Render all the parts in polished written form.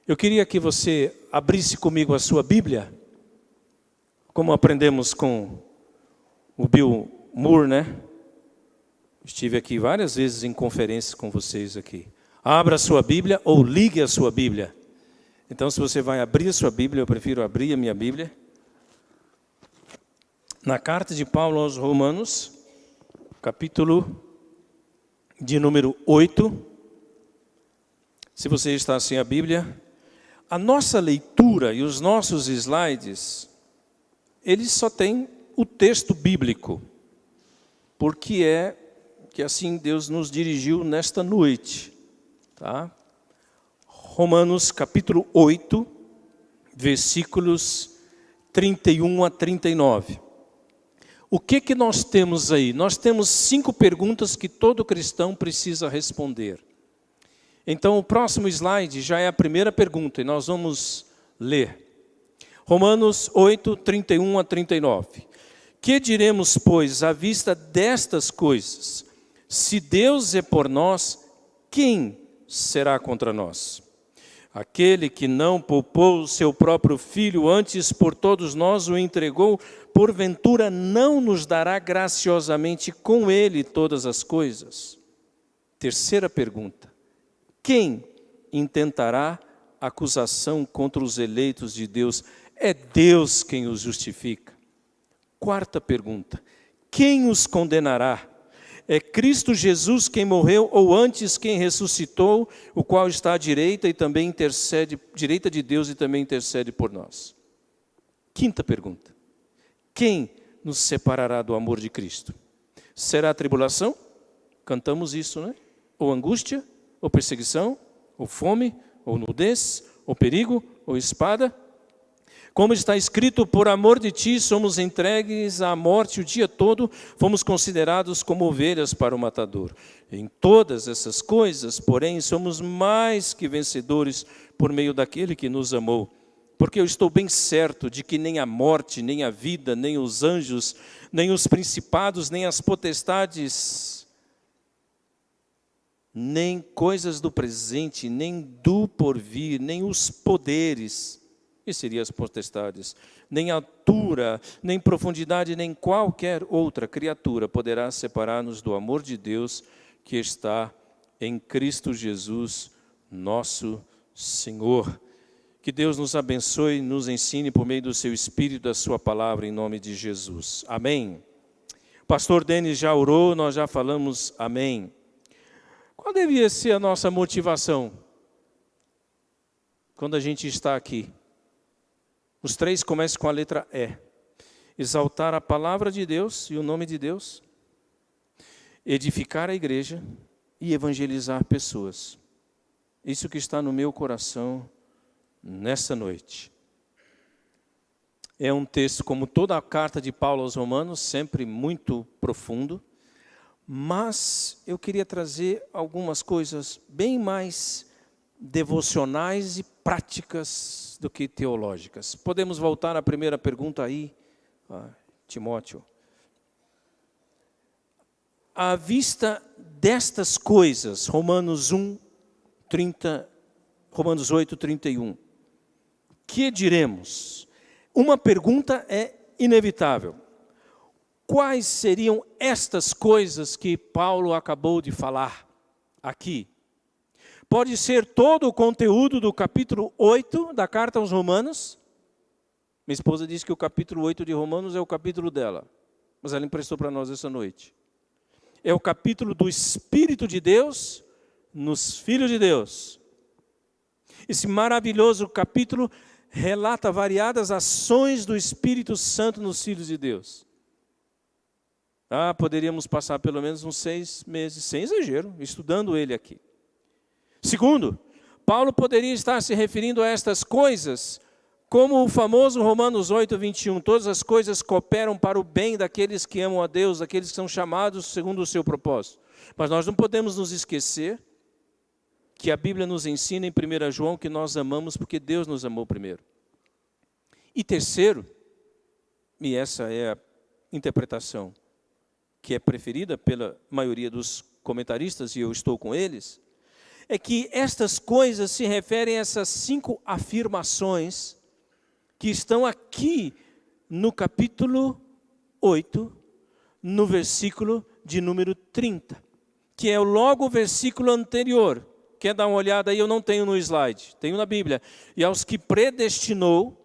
Eu queria que você abrisse comigo a sua Bíblia, como aprendemos com o Bill Moore, né? Estive aqui várias vezes em conferências com vocês aqui. Abra a sua Bíblia ou ligue a sua Bíblia. Então, se você vai abrir a sua Bíblia, eu prefiro abrir a minha Bíblia. Na carta de Paulo aos Romanos, capítulo de número 8. Se você está sem a Bíblia, a nossa leitura e os nossos slides, eles só têm o texto bíblico, porque é que assim Deus nos dirigiu nesta noite, tá? Romanos capítulo 8, versículos 31 a 39. O que nós temos aí? Nós temos 5 perguntas que todo cristão precisa responder. Então, o próximo slide já é a primeira pergunta, e nós vamos ler. Romanos 8, 31 a 39. Que diremos, pois, à vista destas coisas? Se Deus é por nós, quem será contra nós? Aquele que não poupou o seu próprio filho, antes por todos nós o entregou, porventura não nos dará graciosamente com ele todas as coisas? Terceira pergunta. Quem intentará acusação contra os eleitos de Deus? É Deus quem os justifica. Quarta pergunta. Quem os condenará? É Cristo Jesus quem morreu, ou antes quem ressuscitou, o qual está à direita e também intercede, direita de Deus e também intercede por nós. Quinta pergunta. Quem nos separará do amor de Cristo? Será a tribulação? Cantamos isso, né? Ou angústia? Ou perseguição, ou fome, ou nudez, ou perigo, ou espada. Como está escrito, por amor de ti somos entregues à morte o dia todo, fomos considerados como ovelhas para o matador. Em todas essas coisas, porém, somos mais que vencedores por meio daquele que nos amou. Porque eu estou bem certo de que nem a morte, nem a vida, nem os anjos, nem os principados, nem as potestades, nem coisas do presente, nem do porvir, nem os poderes, que seriam as potestades, nem altura, nem profundidade, nem qualquer outra criatura poderá separar-nos do amor de Deus que está em Cristo Jesus, nosso Senhor. Que Deus nos abençoe e nos ensine por meio do seu Espírito, da sua palavra, em nome de Jesus. Amém. O pastor Denis já orou, nós já falamos amém. Qual devia ser a nossa motivação quando a gente está aqui? Os 3 começam com a letra E. Exaltar a palavra de Deus e o nome de Deus, edificar a igreja e evangelizar pessoas. Isso que está no meu coração nessa noite. É um texto, como toda a carta de Paulo aos Romanos, sempre muito profundo. Mas eu queria trazer algumas coisas bem mais devocionais e práticas do que teológicas. Podemos voltar à primeira pergunta aí, Timóteo. À vista destas coisas, Romanos 8, 31. Que diremos? Uma pergunta é inevitável. Quais seriam estas coisas que Paulo acabou de falar aqui? Pode ser todo o conteúdo do capítulo 8 da carta aos Romanos. Minha esposa disse que o capítulo 8 de Romanos é o capítulo dela, mas ela emprestou para nós essa noite. É o capítulo do Espírito de Deus nos filhos de Deus. Esse maravilhoso capítulo relata variadas ações do Espírito Santo nos filhos de Deus. Poderíamos passar pelo menos uns 6 meses, sem exagero, estudando ele aqui. Segundo, Paulo poderia estar se referindo a estas coisas, como o famoso Romanos 8, 21. Todas as coisas cooperam para o bem daqueles que amam a Deus, daqueles que são chamados segundo o seu propósito. Mas nós não podemos nos esquecer que a Bíblia nos ensina em 1 João que nós amamos porque Deus nos amou primeiro. E terceiro, e essa é a interpretação que é preferida pela maioria dos comentaristas, e eu estou com eles, é que estas coisas se referem a essas 5 afirmações que estão aqui no capítulo 8, no versículo de número 30, que é logo o versículo anterior. Quer dar uma olhada aí? Eu não tenho no slide, tenho na Bíblia. E aos que predestinou,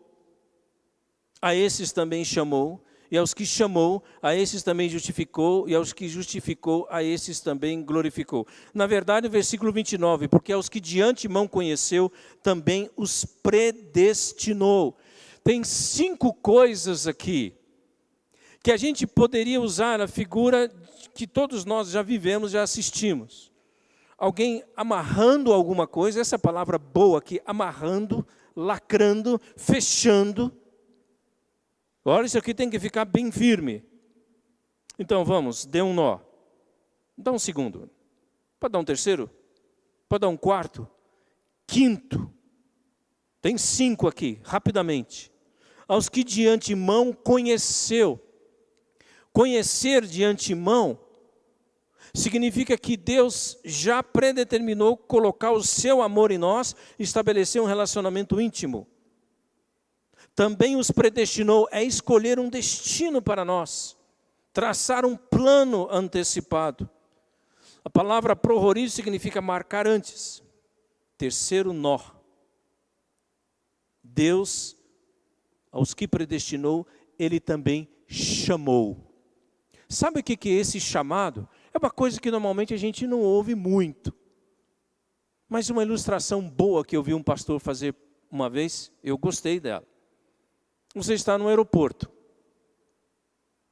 a esses também chamou, e aos que chamou, a esses também justificou, e aos que justificou, a esses também glorificou. Na verdade, o versículo 29, porque aos que de antemão conheceu, também os predestinou. Tem 5 coisas aqui, que a gente poderia usar a figura que todos nós já vivemos, já assistimos. Alguém amarrando alguma coisa, essa palavra boa aqui, amarrando, lacrando, fechando. Agora isso aqui tem que ficar bem firme. Então vamos, dê um nó. Dá um segundo. Pode dar um terceiro? Pode dar um quarto? Quinto. Tem 5 aqui, rapidamente. Aos que de antemão conheceu. Conhecer de antemão significa que Deus já predeterminou colocar o seu amor em nós e estabelecer um relacionamento íntimo. Também os predestinou a escolher um destino para nós, traçar um plano antecipado. A palavra prohorizo significa marcar antes. Terceiro nó. Deus, aos que predestinou, Ele também chamou. Sabe o que é esse chamado? É uma coisa que normalmente a gente não ouve muito. Mas uma ilustração boa que eu vi um pastor fazer uma vez, eu gostei dela. Você está no aeroporto.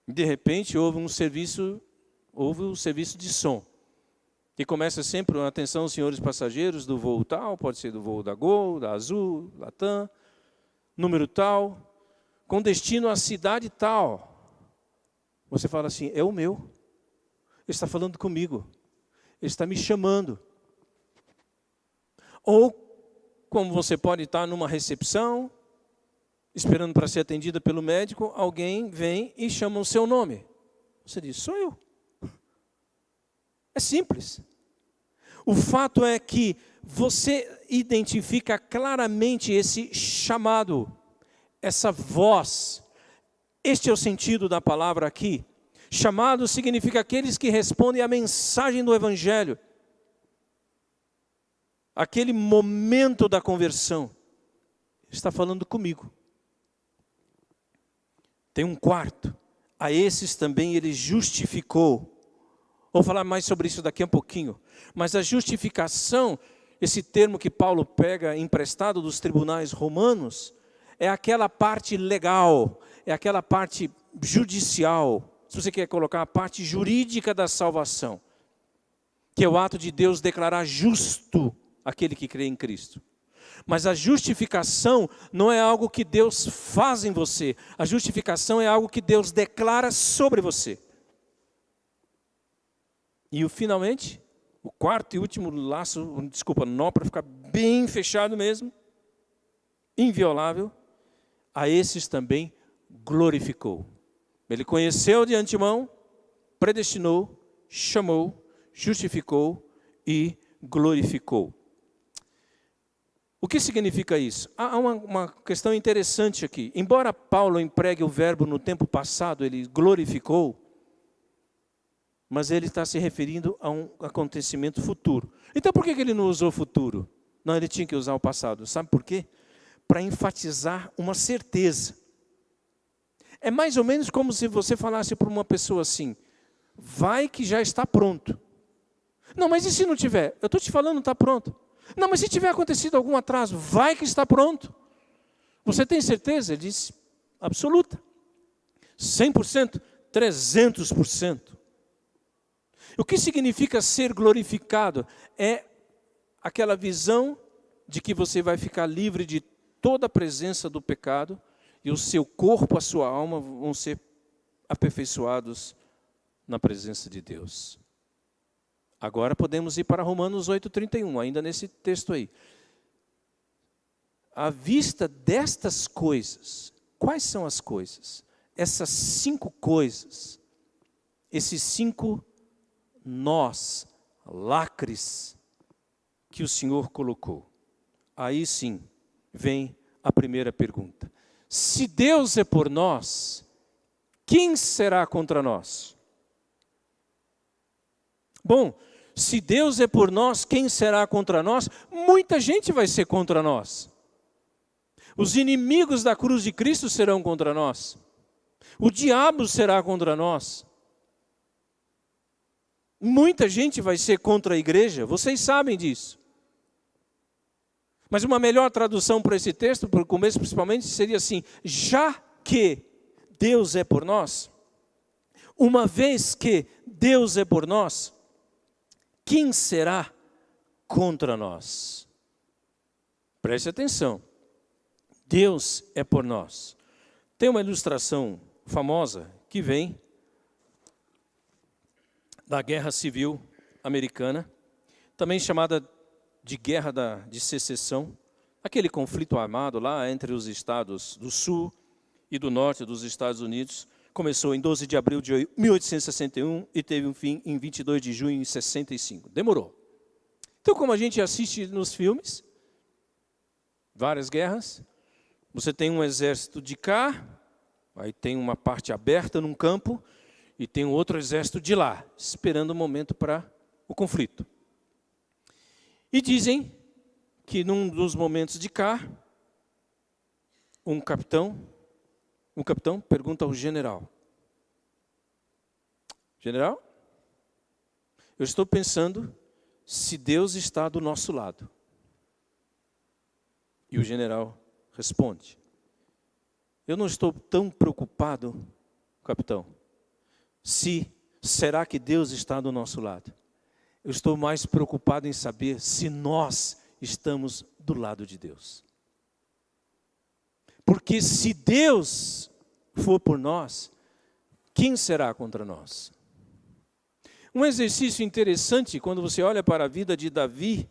De repente houve um serviço de som. E começa sempre, atenção senhores passageiros do voo tal, pode ser do voo da Gol, da Azul, Latam, número tal, com destino à cidade tal. Você fala assim, é o meu. Ele está falando comigo. Ele está me chamando. Ou, como você pode estar numa recepção, esperando para ser atendida pelo médico, alguém vem e chama o seu nome. Você diz, sou eu. É simples. O fato é que você identifica claramente esse chamado, essa voz. Este é o sentido da palavra aqui. Chamado significa aqueles que respondem à mensagem do Evangelho. Aquele momento da conversão. Ele está falando comigo. Tem um quarto. A esses também Ele justificou. Vou falar mais sobre isso daqui a pouquinho. Mas a justificação, esse termo que Paulo pega emprestado dos tribunais romanos, é aquela parte legal, é aquela parte judicial, se você quer colocar a parte jurídica da salvação, que é o ato de Deus declarar justo aquele que crê em Cristo. Mas a justificação não é algo que Deus faz em você, a justificação é algo que Deus declara sobre você. E finalmente, o quarto e último laço, nó para ficar bem fechado mesmo, inviolável, a esses também glorificou. Ele conheceu de antemão, predestinou, chamou, justificou e glorificou. O que significa isso? Há uma questão interessante aqui. Embora Paulo empregue o verbo no tempo passado, ele glorificou, mas ele está se referindo a um acontecimento futuro. Então por que ele não usou futuro? Não, ele tinha que usar o passado. Sabe por quê? Para enfatizar uma certeza. É mais ou menos como se você falasse para uma pessoa assim, vai que já está pronto. Não, mas e se não tiver? Eu estou te falando, está pronto. Não, mas se tiver acontecido algum atraso, vai que está pronto. Você tem certeza? Ele disse, absoluta. 100%, 300%. O que significa ser glorificado? É aquela visão de que você vai ficar livre de toda a presença do pecado e o seu corpo, a sua alma vão ser aperfeiçoados na presença de Deus. Agora podemos ir para Romanos 8,31, ainda nesse texto aí. À vista destas coisas, quais são as coisas? Essas 5 coisas, esses 5 nós, lacres, que o Senhor colocou. Aí sim, vem a primeira pergunta. Se Deus é por nós, quem será contra nós? Bom, se Deus é por nós, quem será contra nós? Muita gente vai ser contra nós. Os inimigos da cruz de Cristo serão contra nós. O diabo será contra nós. Muita gente vai ser contra a igreja, vocês sabem disso. Mas uma melhor tradução para esse texto, para o começo principalmente, seria assim: já que Deus é por nós, uma vez que Deus é por nós, quem será contra nós? Preste atenção. Deus é por nós. Tem uma ilustração famosa que vem da Guerra Civil Americana, também chamada de Guerra de Secessão, aquele conflito armado lá entre os estados do sul e do norte dos Estados Unidos. Começou em 12 de abril de 1861 e teve um fim em 22 de junho de 65. Demorou. Então, como a gente assiste nos filmes, várias guerras, você tem um exército de cá, aí tem uma parte aberta num campo, e tem um outro exército de lá, esperando o momento para o conflito. E dizem que num dos momentos de cá, um capitão pergunta ao general: general, eu estou pensando se Deus está do nosso lado. E o general responde: eu não estou tão preocupado, capitão, será que Deus está do nosso lado? Eu estou mais preocupado em saber se nós estamos do lado de Deus. Porque se Deus for por nós, quem será contra nós? Um exercício interessante, quando você olha para a vida de Davi,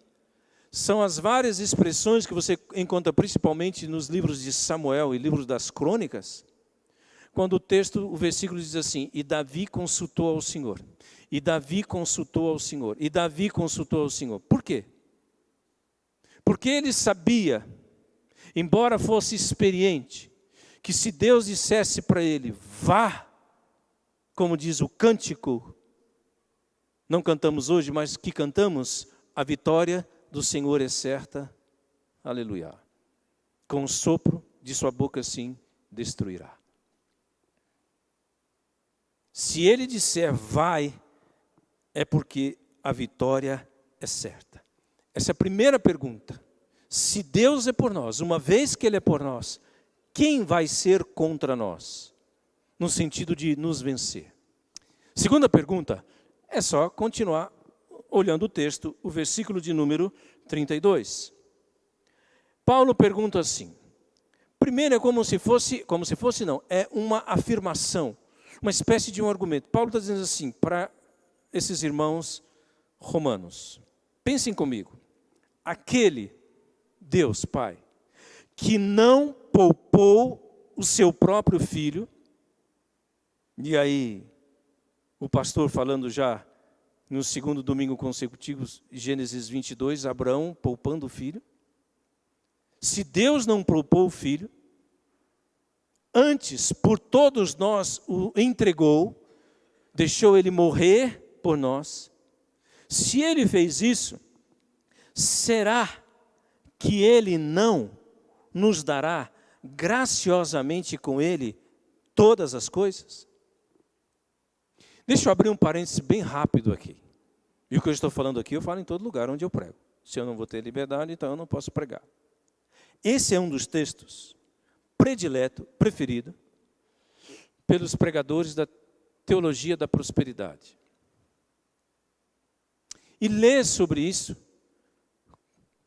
são as várias expressões que você encontra principalmente nos livros de Samuel e livros das crônicas, quando o versículo diz assim: e Davi consultou ao Senhor, e Davi consultou ao Senhor, e Davi consultou ao Senhor. Por quê? Porque ele sabia, embora fosse experiente, que se Deus dissesse para ele: vá, como diz o cântico, não cantamos hoje, mas que cantamos, a vitória do Senhor é certa, aleluia. Com o sopro de sua boca sim destruirá. Se ele disser vai, é porque a vitória é certa. Essa é a primeira pergunta. Se Deus é por nós, uma vez que Ele é por nós, quem vai ser contra nós? No sentido de nos vencer. Segunda pergunta, é só continuar olhando o texto, o versículo de número 32. Paulo pergunta assim. Primeiro é como se fosse não, é uma afirmação, uma espécie de um argumento. Paulo está dizendo assim para esses irmãos romanos: pensem comigo, aquele Deus Pai, que não poupou o seu próprio filho, e aí o pastor falando já no segundo domingo consecutivo, Gênesis 22, Abraão poupando o filho. Se Deus não poupou o filho, antes por todos nós o entregou, deixou ele morrer por nós. Se ele fez isso, será que ele não nos dará graciosamente com ele todas as coisas? Deixa eu abrir um parêntese bem rápido aqui. E o que eu estou falando aqui, eu falo em todo lugar onde eu prego. Se eu não vou ter liberdade, então eu não posso pregar. Esse é um dos textos preferido pelos pregadores da teologia da prosperidade. E ler sobre isso,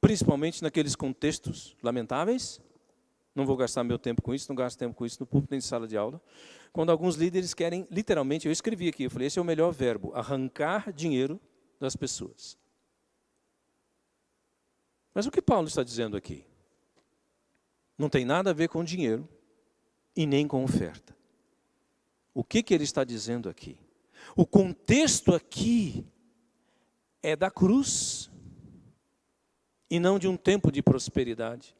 principalmente naqueles contextos lamentáveis, não vou gastar meu tempo com isso, não gasto tempo com isso no púlpito nem em sala de aula, quando alguns líderes querem, literalmente, eu escrevi aqui, eu falei, esse é o melhor verbo, arrancar dinheiro das pessoas. Mas o que Paulo está dizendo aqui? Não tem nada a ver com dinheiro e nem com oferta. O que ele está dizendo aqui? O contexto aqui é da cruz. e não de um tempo de prosperidade.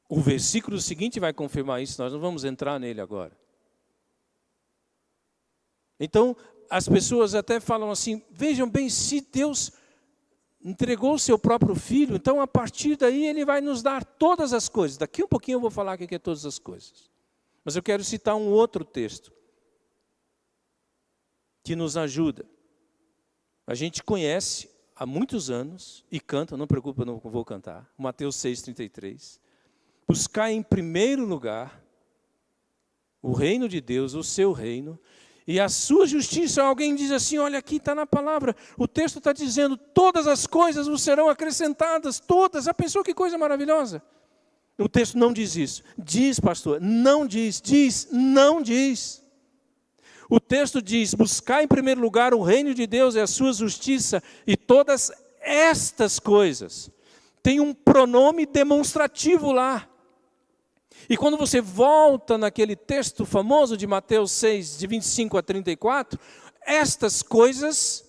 O versículo seguinte vai confirmar isso, nós não vamos entrar nele agora. Então, as pessoas até falam assim, vejam bem, se Deus entregou o seu próprio Filho, então a partir daí Ele vai nos dar todas as coisas. Daqui um pouquinho eu vou falar o que é todas as coisas. Mas eu quero citar um outro texto que nos ajuda. A gente conhece há muitos anos e canta, não preocupa, eu não vou cantar, Mateus 6,33. Buscar em primeiro lugar o reino de Deus, o seu reino, e a sua justiça. Alguém diz assim, olha aqui está na palavra, o texto está dizendo, todas as coisas vos serão acrescentadas, todas. Já pensou que coisa maravilhosa? O texto não diz isso. Diz, pastor, não diz, não diz. O texto diz, buscar em primeiro lugar o reino de Deus e a sua justiça, e todas estas coisas. Tem um pronome demonstrativo lá. E quando você volta naquele texto famoso de Mateus 6, de 25 a 34, estas coisas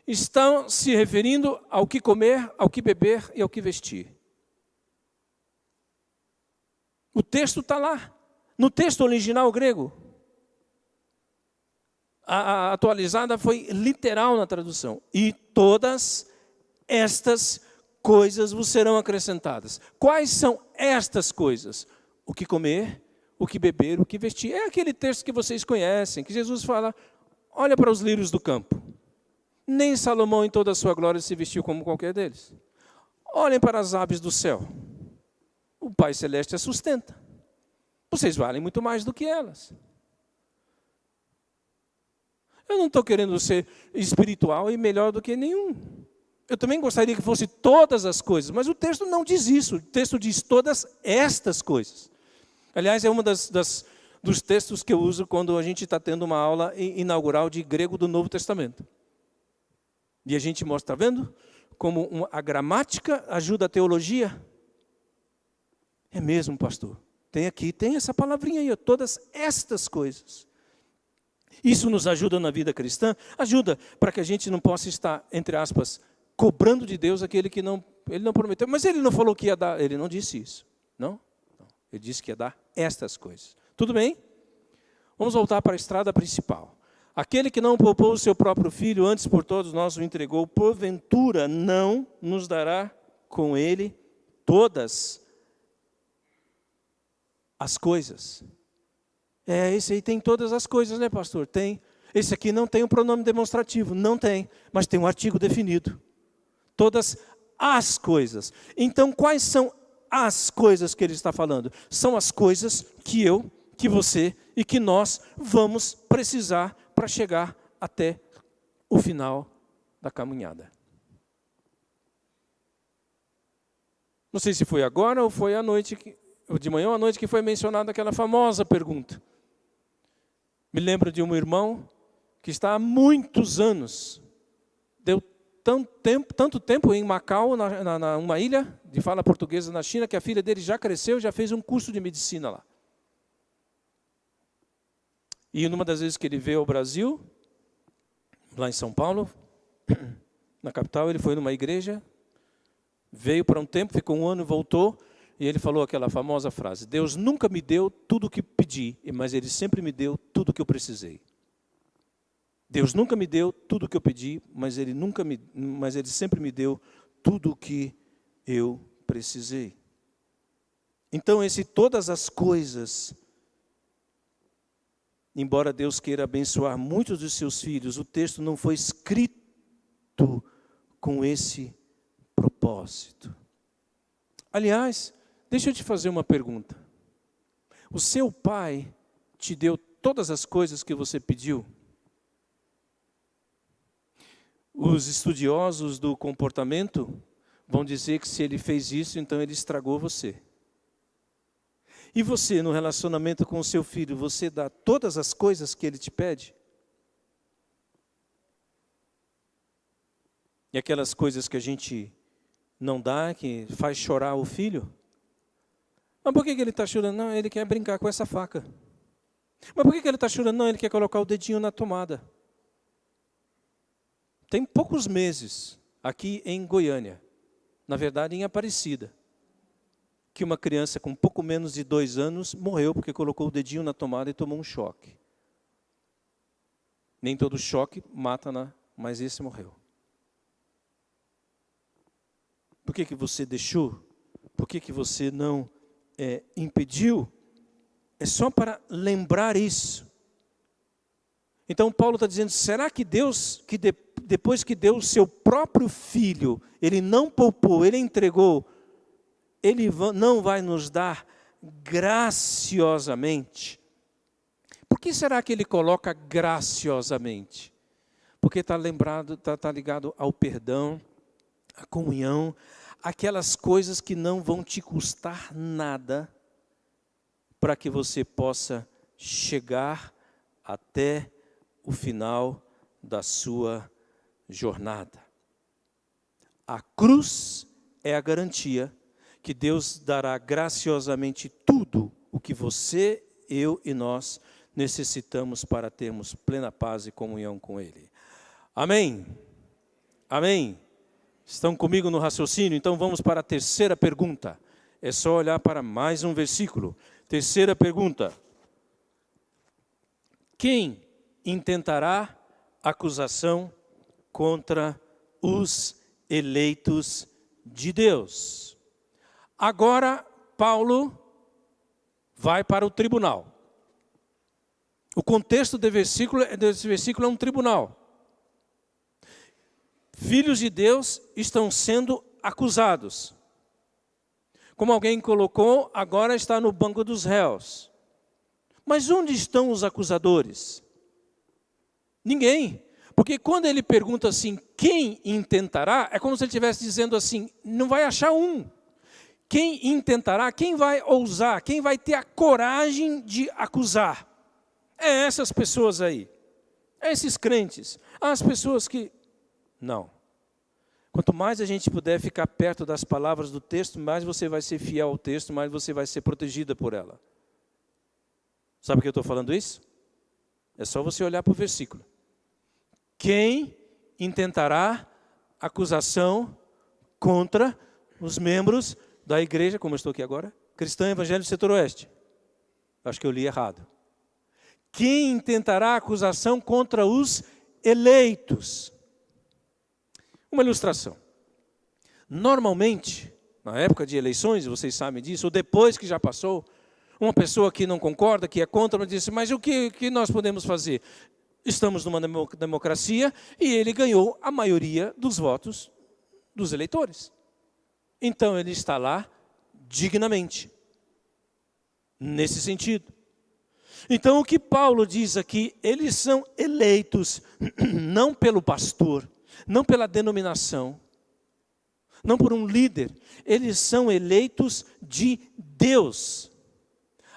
estão se referindo ao que comer, ao que beber e ao que vestir. O texto está lá, no texto original grego. A atualizada foi literal na tradução. E todas estas coisas vos serão acrescentadas. Quais são estas coisas? O que comer, o que beber, o que vestir. É aquele texto que vocês conhecem, que Jesus fala, olha para os lírios do campo. Nem Salomão em toda a sua glória se vestiu como qualquer deles. Olhem para as aves do céu. O Pai Celeste as sustenta. Vocês valem muito mais do que elas. Eu não estou querendo ser espiritual e melhor do que nenhum. Eu também gostaria que fosse todas as coisas, mas o texto não diz isso. O texto diz todas estas coisas. Aliás, é um dos textos que eu uso quando a gente está tendo uma aula inaugural de grego do Novo Testamento. E a gente mostra, está vendo? Como a gramática ajuda a teologia. É mesmo, pastor. Tem essa palavrinha aí, todas estas coisas. Isso nos ajuda na vida cristã? Ajuda para que a gente não possa estar, entre aspas, cobrando de Deus aquele que ele não prometeu. Mas ele não falou que ia dar, ele não disse isso. Não? Ele disse que ia dar estas coisas. Tudo bem? Vamos voltar para a estrada principal. Aquele que não poupou o seu próprio filho, antes por todos nós o entregou, porventura não nos dará com ele todas as coisas. Esse aí tem todas as coisas, né, pastor? Tem. Esse aqui não tem um pronome demonstrativo, não tem, mas tem um artigo definido. Todas as coisas. Então, quais são as coisas que ele está falando? São as coisas que eu, que você e que nós vamos precisar para chegar até o final da caminhada. Não sei se foi agora ou foi à noite, ou de manhã ou à noite, que foi mencionada aquela famosa pergunta. Me lembro de um irmão que está há muitos anos, deu tanto tempo em Macau, uma ilha de fala portuguesa na China, que a filha dele já cresceu, já fez um curso de medicina lá. E numa das vezes que ele veio ao Brasil, lá em São Paulo, na capital, ele foi numa igreja, veio para um tempo, ficou um ano e voltou, e ele falou aquela famosa frase, Deus nunca me deu tudo o que pedi, mas Ele sempre me deu tudo o que eu precisei. Deus nunca me deu tudo o que eu pedi, mas Ele sempre me deu tudo o que eu precisei. Então, todas as coisas, embora Deus queira abençoar muitos dos seus filhos, o texto não foi escrito com esse propósito. Aliás, deixa eu te fazer uma pergunta. O seu pai te deu todas as coisas que você pediu? Os estudiosos do comportamento vão dizer que se ele fez isso, então ele estragou você. E você, no relacionamento com o seu filho, você dá todas as coisas que ele te pede? E aquelas coisas que a gente não dá, que faz chorar o filho? Mas por que ele está chorando? Não, ele quer brincar com essa faca. Mas por que ele está chorando? Não, ele quer colocar o dedinho na tomada. Tem poucos meses, aqui em Goiânia, na verdade em Aparecida, que uma criança com pouco menos de 2 anos morreu porque colocou o dedinho na tomada e tomou um choque. Nem todo choque mata, mas esse morreu. Por que você deixou? Por que você não impediu? É só para lembrar isso. Então Paulo está dizendo, será que Deus, depois que deu o seu próprio filho, Ele não poupou, Ele entregou, Ele não vai nos dar graciosamente? Por que será que Ele coloca graciosamente? Porque está ligado ao perdão, à comunhão, aquelas coisas que não vão te custar nada, para que você possa chegar até o final da sua jornada. A cruz é a garantia que Deus dará graciosamente tudo o que você, eu e nós necessitamos para termos plena paz e comunhão com Ele. Amém? Amém? Estão comigo no raciocínio? Então vamos para a terceira pergunta. É só olhar para mais um versículo. Terceira pergunta. Quem intentará acusação contra os eleitos de Deus? Agora, Paulo vai para o tribunal. O contexto desse versículo é um tribunal. Filhos de Deus estão sendo acusados. Como alguém colocou, agora está no banco dos réus. Mas onde estão os acusadores? Ninguém. Porque quando ele pergunta assim, quem intentará? É como se ele estivesse dizendo assim, não vai achar um. Quem intentará? Quem vai ousar? Quem vai ter a coragem de acusar? É essas pessoas aí. É esses crentes. As pessoas que... Não. Quanto mais a gente puder ficar perto das palavras do texto, mais você vai ser fiel ao texto, mais você vai ser protegida por ela. Sabe por que eu estou falando isso? É só você olhar para o versículo. Quem intentará acusação contra os membros da igreja, como eu estou aqui agora, Cristã Evangélica Setor Oeste? Acho que eu li errado. Quem intentará acusação contra os eleitos? Uma ilustração. Normalmente, na época de eleições, vocês sabem disso, ou depois que já passou, uma pessoa que não concorda, que é contra, diz, mas o que nós podemos fazer? Estamos numa democracia e ele ganhou a maioria dos votos dos eleitores. Então ele está lá dignamente. Nesse sentido. Então o que Paulo diz aqui, eles são eleitos não pelo pastor, não pela denominação, não por um líder, eles são eleitos de Deus.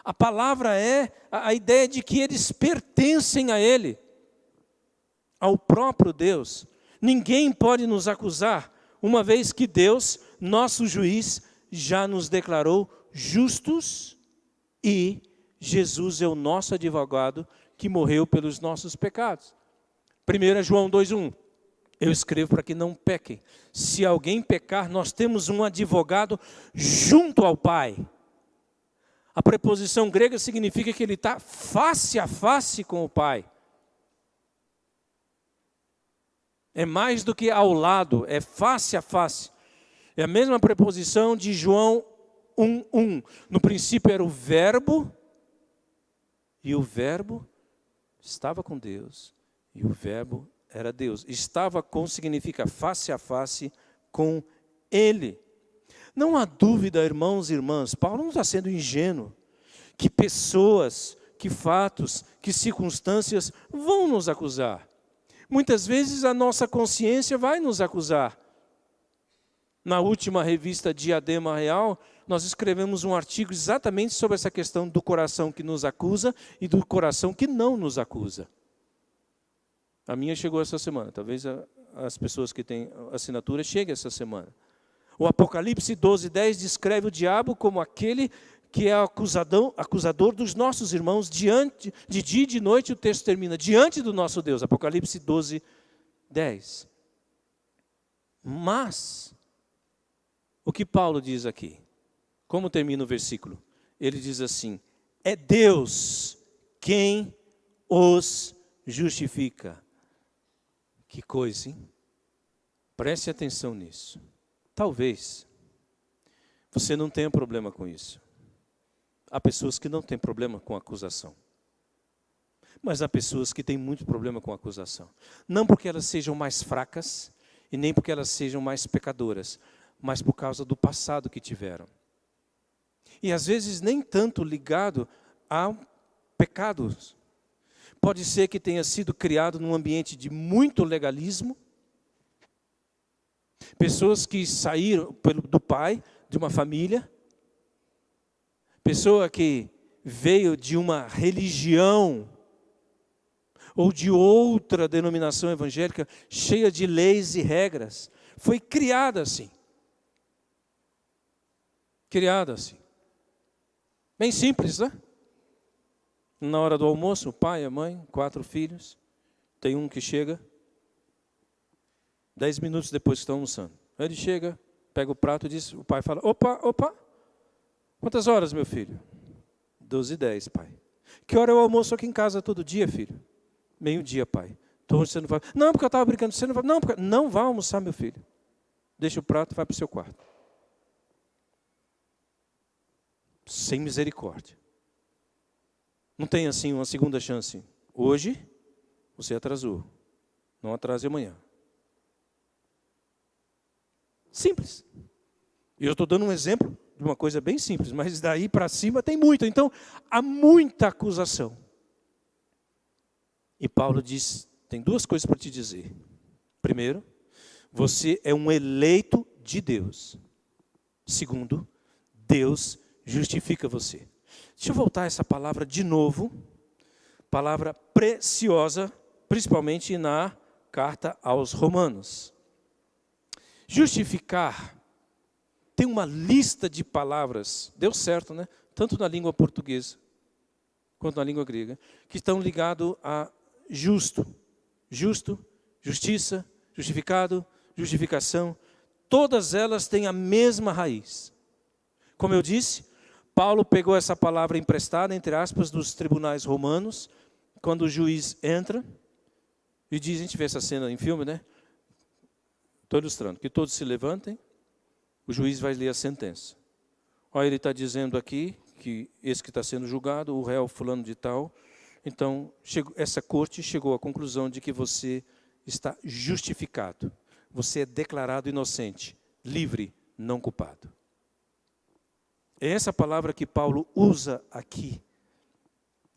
A palavra é a ideia de que eles pertencem a Ele, ao próprio Deus. Ninguém pode nos acusar, uma vez que Deus, nosso juiz, já nos declarou justos e Jesus é o nosso advogado que morreu pelos nossos pecados. 1 João 2,1. Eu escrevo para que não pequem. Se alguém pecar, nós temos um advogado junto ao Pai. A preposição grega significa que ele está face a face com o Pai. É mais do que ao lado, é face a face. É a mesma preposição de João 1:1. No princípio era o verbo, e o verbo estava com Deus, e o verbo era Deus. Estava com significa face a face com Ele. Não há dúvida, irmãos e irmãs, Paulo não está sendo ingênuo, que pessoas, que fatos, que circunstâncias vão nos acusar. Muitas vezes a nossa consciência vai nos acusar. Na última revista Diadema Real, nós escrevemos um artigo exatamente sobre essa questão do coração que nos acusa e do coração que não nos acusa. A minha chegou essa semana, talvez as pessoas que têm assinatura cheguem essa semana. O Apocalipse 12:10 descreve o diabo como aquele que é acusador dos nossos irmãos de dia e de noite. O texto termina, diante do nosso Deus. Apocalipse 12:10. Mas, o que Paulo diz aqui? Como termina o versículo? Ele diz assim: é Deus quem os justifica. Que coisa, hein? Preste atenção nisso. Talvez você não tenha problema com isso. Há pessoas que não têm problema com acusação. Mas há pessoas que têm muito problema com acusação. Não porque elas sejam mais fracas e nem porque elas sejam mais pecadoras, mas por causa do passado que tiveram. E às vezes nem tanto ligado a pecados. Pode ser que tenha sido criado num ambiente de muito legalismo. Pessoas que saíram do pai, de uma família. Pessoa que veio de uma religião ou de outra denominação evangélica cheia de leis e regras. Foi criada assim. Criada assim. Bem simples, né? Na hora do almoço, o pai, a mãe, 4 filhos. Tem um que chega 10 minutos depois que estão almoçando. Ele chega, pega o prato e diz, o pai fala, opa, quantas horas, meu filho? 12h10, pai. Que hora eu almoço aqui em casa todo dia, filho? 12h, pai. Então você não vai. Não, porque eu estava brincando, você não vai. Não, porque não vai almoçar, meu filho. Deixa o prato e vai para o seu quarto. Sem misericórdia. Não tem assim uma segunda chance. Hoje, você atrasou. Não atrase amanhã. Simples. E eu estou dando um exemplo de uma coisa bem simples, mas daí para cima tem muito. Então, há muita acusação. E Paulo diz, tem 2 coisas para te dizer. Primeiro, você é um eleito de Deus. Segundo, Deus justifica você. Deixa eu voltar essa palavra de novo. Palavra preciosa, principalmente na carta aos Romanos. Justificar tem uma lista de palavras, deu certo, né? Tanto na língua portuguesa quanto na língua grega, que estão ligados a justo, justiça, justificado, justificação. Todas elas têm a mesma raiz. Como eu disse, Paulo pegou essa palavra emprestada, entre aspas, dos tribunais romanos, quando o juiz entra e diz, a gente vê essa cena em filme, né? Estou ilustrando, que todos se levantem, o juiz vai ler a sentença. Olha, ele está dizendo aqui que esse que está sendo julgado, o réu fulano de tal. Então, essa corte chegou à conclusão de que você está justificado. Você é declarado inocente, livre, não culpado. É essa palavra que Paulo usa aqui.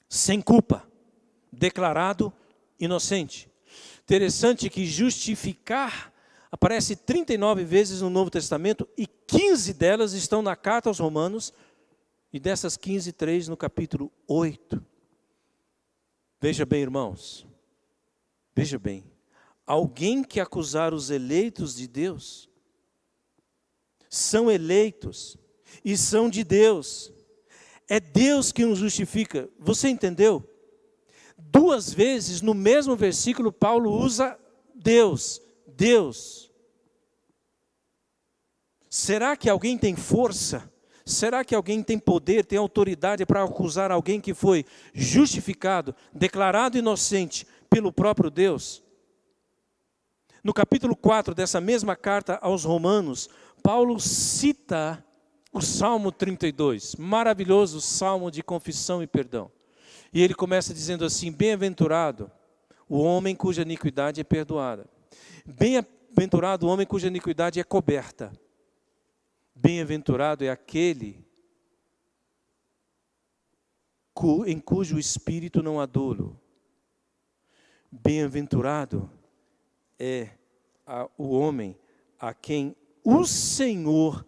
Sem culpa, declarado inocente. Interessante que justificar aparece 39 vezes no Novo Testamento e 15 delas estão na carta aos Romanos, e dessas 15, 3 no capítulo 8. Veja bem, irmãos, veja bem, alguém que acusar os eleitos de Deus, são eleitos e são de Deus, é Deus que nos justifica, você entendeu? 2 vezes no mesmo versículo Paulo usa Deus. Será que alguém tem força? Será que alguém tem poder, tem autoridade para acusar alguém que foi justificado, declarado inocente pelo próprio Deus? No capítulo 4 dessa mesma carta aos Romanos, Paulo cita o Salmo 32, maravilhoso salmo de confissão e perdão. E ele começa dizendo assim, bem-aventurado o homem cuja iniquidade é perdoada. Bem-aventurado o homem cuja iniquidade é coberta. Bem-aventurado é aquele em cujo espírito não há dolo. Bem-aventurado é o homem a quem o Senhor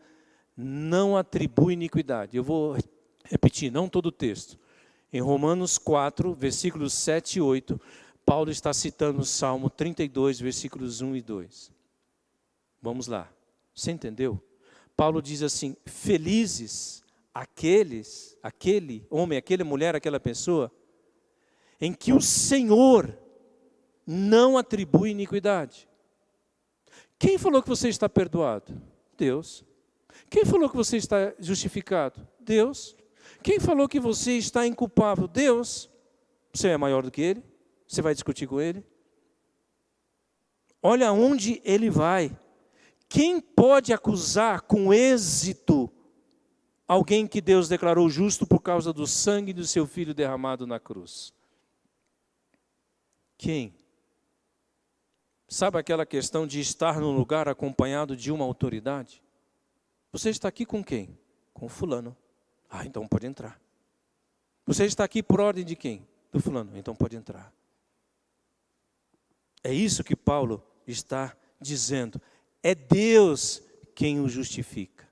não atribui iniquidade. Eu vou repetir, não todo o texto. Em Romanos 4, versículos 7 e 8, Paulo está citando o Salmo 32, versículos 1 e 2. Vamos lá. Você entendeu? Paulo diz assim, felizes aquele homem, aquela mulher, aquela pessoa, em que o Senhor não atribui iniquidade. Quem falou que você está perdoado? Deus. Quem falou que você está justificado? Deus. Quem falou que você está inculpável? Deus. Você é maior do que ele? Você vai discutir com ele? Olha onde ele vai. Quem pode acusar com êxito alguém que Deus declarou justo por causa do sangue do seu Filho derramado na cruz? Quem? Sabe aquela questão de estar num lugar acompanhado de uma autoridade? Você está aqui com quem? Com fulano. Ah, então pode entrar. Você está aqui por ordem de quem? Do fulano. Então pode entrar. É isso que Paulo está dizendo. É Deus quem o justifica.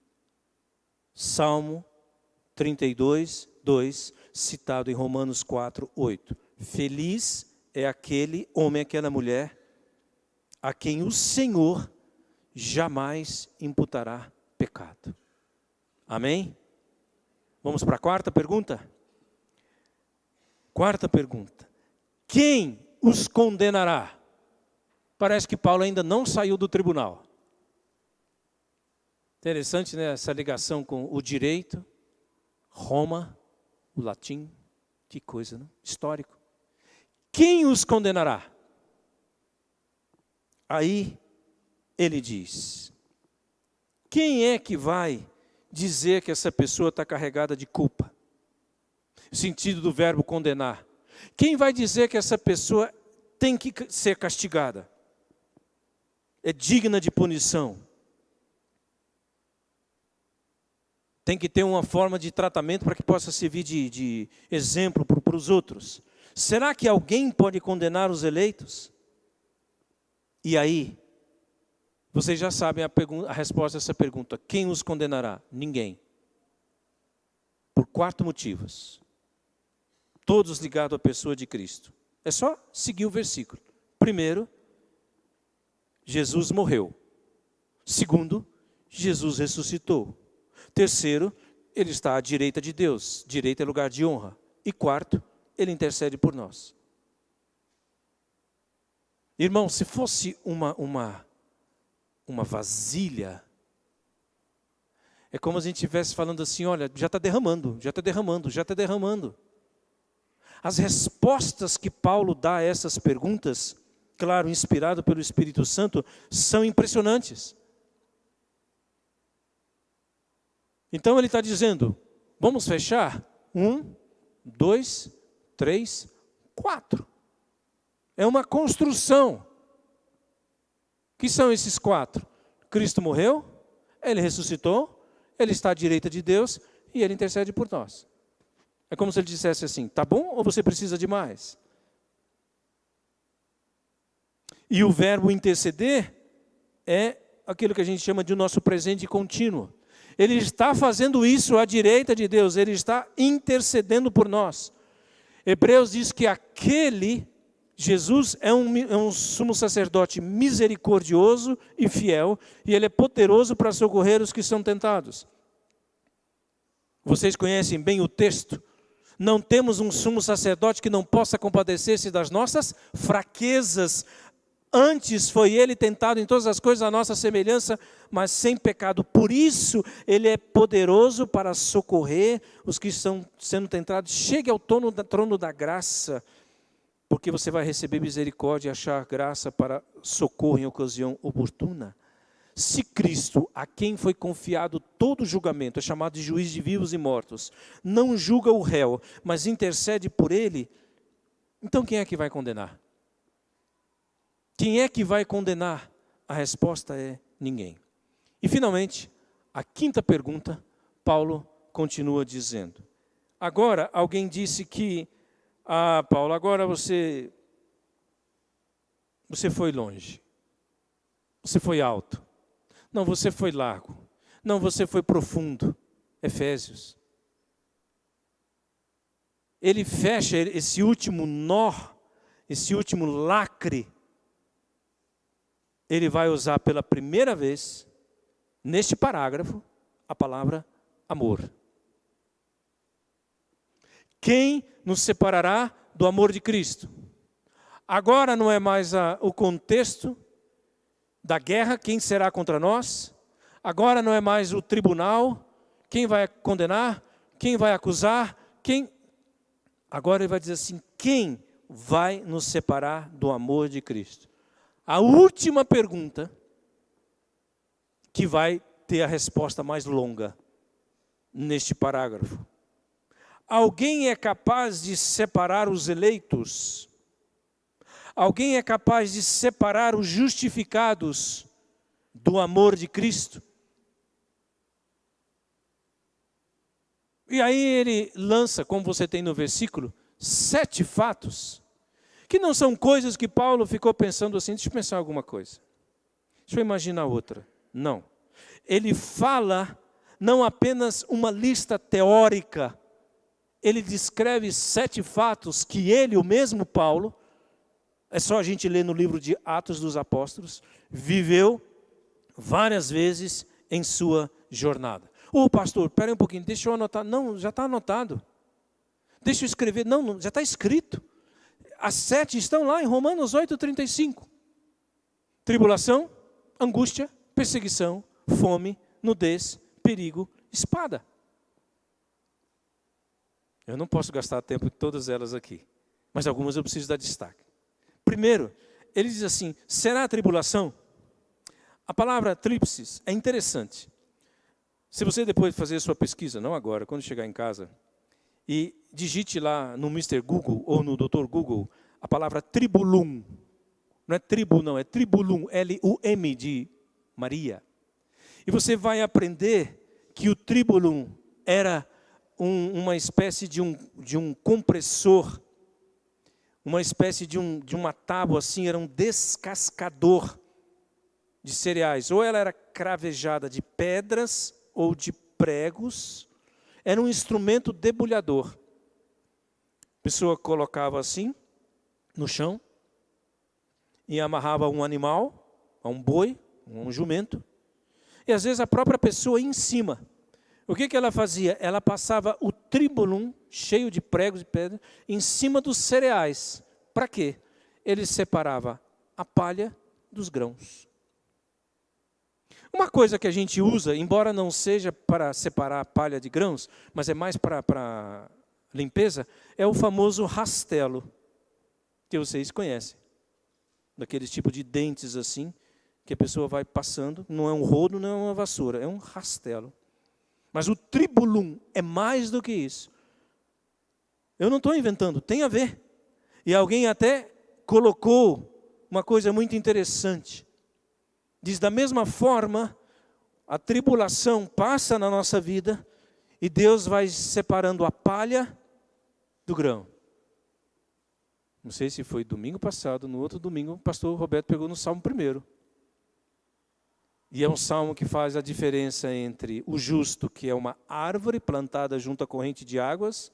Salmo 32, 2, citado em Romanos 4, 8. Feliz é aquele homem, aquela mulher, a quem o Senhor jamais imputará pecado. Amém? Vamos para a quarta pergunta? Quarta pergunta. Quem os condenará? Parece que Paulo ainda não saiu do tribunal. Interessante, né? Essa ligação com o direito, Roma, o latim, que coisa, né? Histórico. Quem os condenará? Aí ele diz, quem é que vai dizer que essa pessoa está carregada de culpa? O sentido do verbo condenar. Quem vai dizer que essa pessoa tem que ser castigada? É digna de punição. Tem que ter uma forma de tratamento para que possa servir de exemplo para os outros. Será que alguém pode condenar os eleitos? E aí, vocês já sabem a resposta a essa pergunta. Quem os condenará? Ninguém. Por 4 motivos. Todos ligados à pessoa de Cristo. É só seguir o versículo. Primeiro, Jesus morreu. Segundo, Jesus ressuscitou. Terceiro, ele está à direita de Deus. Direita é lugar de honra. E quarto, ele intercede por nós. Irmão, se fosse uma vasilha, é como se a gente estivesse falando assim, olha, já está derramando, já está derramando, já está derramando. As respostas que Paulo dá a essas perguntas, claro, inspirado pelo Espírito Santo, são impressionantes. Então ele está dizendo, vamos fechar? 1, 2, 3, 4. É uma construção. O que são esses 4? Cristo morreu, ele ressuscitou, ele está à direita de Deus e ele intercede por nós. É como se ele dissesse assim, tá bom ou você precisa de mais? E o verbo interceder é aquilo que a gente chama de nosso presente contínuo. Ele está fazendo isso à direita de Deus, ele está intercedendo por nós. Hebreus diz que aquele, Jesus, é um sumo sacerdote misericordioso e fiel, e ele é poderoso para socorrer os que são tentados. Vocês conhecem bem o texto? Não temos um sumo sacerdote que não possa compadecer-se das nossas fraquezas. Antes foi ele tentado em todas as coisas à nossa semelhança, mas sem pecado. Por isso, ele é poderoso para socorrer os que estão sendo tentados. Chegue ao trono da graça, porque você vai receber misericórdia e achar graça para socorro em ocasião oportuna. Se Cristo, a quem foi confiado todo o julgamento, é chamado de juiz de vivos e mortos, não julga o réu, mas intercede por ele, então quem é que vai condenar? Quem é que vai condenar? A resposta é ninguém. E finalmente, a quinta pergunta, Paulo continua dizendo. Agora, alguém disse que, Paulo, agora você foi longe. Você foi alto. Não, você foi largo. Não, você foi profundo. Efésios. Ele fecha esse último nó, esse último lacre. Ele vai usar pela primeira vez, neste parágrafo, a palavra amor. Quem nos separará do amor de Cristo? Agora não é mais o contexto da guerra, quem será contra nós? Agora não é mais o tribunal, quem vai condenar, quem vai acusar, Agora ele vai dizer assim, quem vai nos separar do amor de Cristo? A última pergunta, que vai ter a resposta mais longa neste parágrafo. Alguém é capaz de separar os eleitos? Alguém é capaz de separar os justificados do amor de Cristo? E aí ele lança, como você tem no versículo, 7 fatos, que não são coisas que Paulo ficou pensando assim, deixa eu pensar alguma coisa. Deixa eu imaginar outra. Não. Ele fala não apenas uma lista teórica, ele descreve 7 fatos que ele, o mesmo Paulo, é só a gente ler no livro de Atos dos Apóstolos, viveu várias vezes em sua jornada. Pastor, espera aí um pouquinho, deixa eu anotar. Não, já está anotado. Deixa eu escrever. Não, já está escrito. As 7 estão lá em Romanos 8:35. Tribulação, angústia, perseguição, fome, nudez, perigo, espada. Eu não posso gastar tempo em todas elas aqui, mas algumas eu preciso dar destaque. Primeiro, ele diz assim, será a tribulação? A palavra tríplices é interessante. Se você depois fazer a sua pesquisa, não agora, quando chegar em casa, e digite lá no Mr. Google ou no Dr. Google a palavra tribulum. Não é tribo não, é tribulum, L-U-M de Maria. E você vai aprender que o tribulum era uma espécie de um compressor, uma espécie de uma tábua assim, era um descascador de cereais. Ou ela era cravejada de pedras ou de pregos, era um instrumento debulhador. A pessoa colocava assim, no chão, e amarrava um animal, um boi, um jumento, e às vezes a própria pessoa em cima. O que ela fazia? Ela passava o tribulum, cheio de pregos e pedras, em cima dos cereais. Para quê? Ele separava a palha dos grãos. Uma coisa que a gente usa, embora não seja para separar a palha de grãos, mas é mais para limpeza, é o famoso rastelo, que vocês conhecem. Daqueles tipo de dentes assim, que a pessoa vai passando, não é um rodo, não é uma vassoura, é um rastelo. Mas o tribulum é mais do que isso. Eu não estou inventando, tem a ver. E alguém até colocou uma coisa muito interessante. Diz, da mesma forma, a tribulação passa na nossa vida e Deus vai separando a palha do grão. Não sei se foi domingo passado, no outro domingo, o pastor Roberto pegou no Salmo 1. E é um salmo que faz a diferença entre o justo, que é uma árvore plantada junto à corrente de águas,